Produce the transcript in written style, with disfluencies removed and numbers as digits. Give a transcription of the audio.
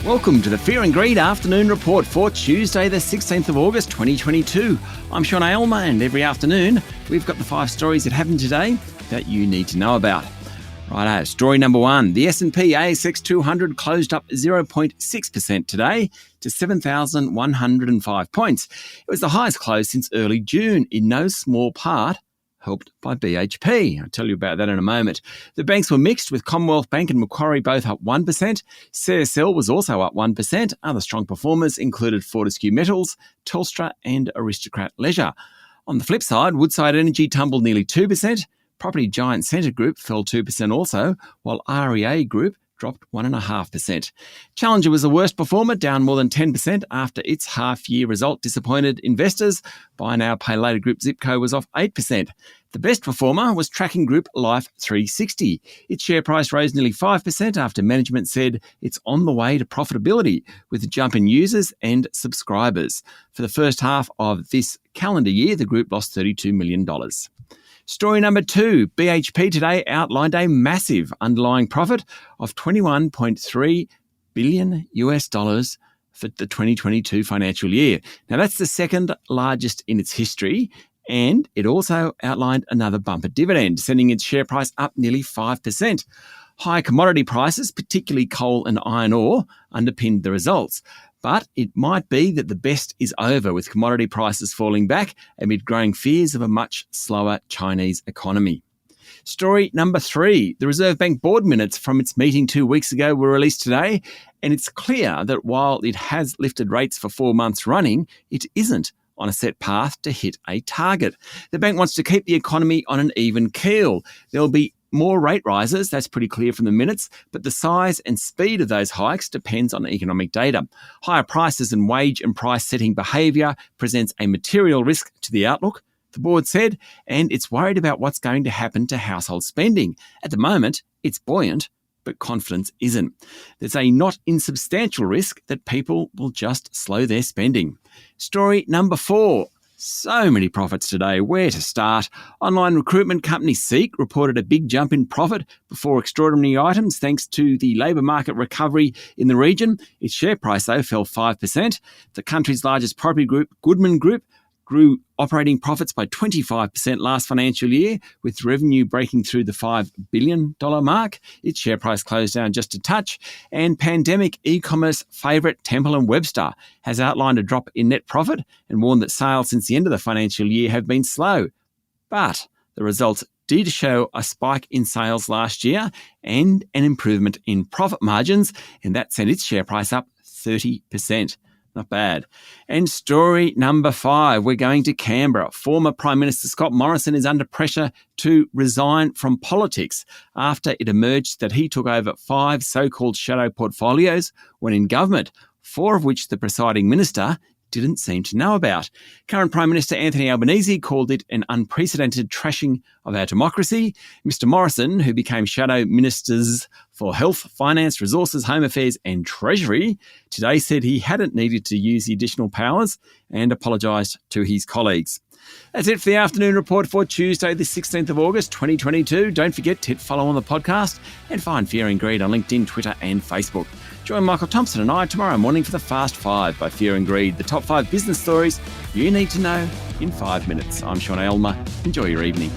Welcome to the Fear and Greed Afternoon Report for Tuesday, the 16th of August, 2022. I'm Sean Aylmer, and every afternoon we've got the 5 stories that happened today that you need to know about. Righto, story number 1. The S&P ASX 200 closed up 0.6% today to 7,105 points. It was the highest close since early June, in no small part helped by BHP. I'll tell you about that in a moment. The banks were mixed, with Commonwealth Bank and Macquarie both up 1%. CSL was also up 1%. Other strong performers included Fortescue Metals, Telstra and Aristocrat Leisure. On the flip side, Woodside Energy tumbled nearly 2%. Property giant Scentre Group fell 2% also, while REA Group dropped 1.5%. Challenger was the worst performer, down more than 10% after its half-year result disappointed investors. Buy now, pay later group Zipco was off 8%. The best performer was tracking group Life 360. Its share price rose nearly 5% after management said it's on the way to profitability, with a jump in users and subscribers. For the first half of this calendar year, the group lost $32 million. Story number 2, BHP today outlined a massive underlying profit of $21.3 billion for the 2022 financial year. Now, that's the second largest in its history, and it also outlined another bumper dividend, sending its share price up nearly 5%. High commodity prices, particularly coal and iron ore, underpinned the results. But it might be that the best is over, with commodity prices falling back amid growing fears of a much slower Chinese economy. Story number 3. The Reserve Bank board minutes from its meeting 2 weeks ago were released today, and it's clear that while it has lifted rates for 4 months running, it isn't on a set path to hit a target. The bank wants to keep the economy on an even keel. There'll be more rate rises, that's pretty clear from the minutes, but the size and speed of those hikes depends on economic data. Higher prices and wage and price setting behaviour presents a material risk to the outlook, the board said, and it's worried about what's going to happen to household spending. At the moment, it's buoyant, but confidence isn't. There's a not insubstantial risk that people will just slow their spending. Story number 4. So many profits today. Where to start? Online recruitment company Seek reported a big jump in profit before extraordinary items thanks to the labour market recovery in the region. Its share price, though, fell 5%. The country's largest property group, Goodman Group, grew operating profits by 25% last financial year, with revenue breaking through the $5 billion mark. Its share price closed down just a touch, and pandemic e-commerce favourite Temple & Webster has outlined a drop in net profit and warned that sales since the end of the financial year have been slow. But the results did show a spike in sales last year and an improvement in profit margins, and that sent its share price up 30%. Not bad. And story number 5, we're going to Canberra. Former Prime Minister Scott Morrison is under pressure to resign from politics after it emerged that he took over 5 so-called shadow portfolios when in government, 4 of which the presiding minister didn't seem to know about. Current Prime Minister Anthony Albanese called it an unprecedented trashing of our democracy. Mr Morrison, who became shadow ministers for Health, Finance, Resources, Home Affairs and Treasury, today said he hadn't needed to use the additional powers and apologised to his colleagues. That's it for the afternoon report for Tuesday, the 16th of August, 2022. Don't forget to hit follow on the podcast and find Fear and Greed on LinkedIn, Twitter and Facebook. Join Michael Thompson and I tomorrow morning for the Fast 5 by Fear and Greed, the top 5 business stories you need to know in 5 minutes. I'm Sean Aylmer. Enjoy your evening.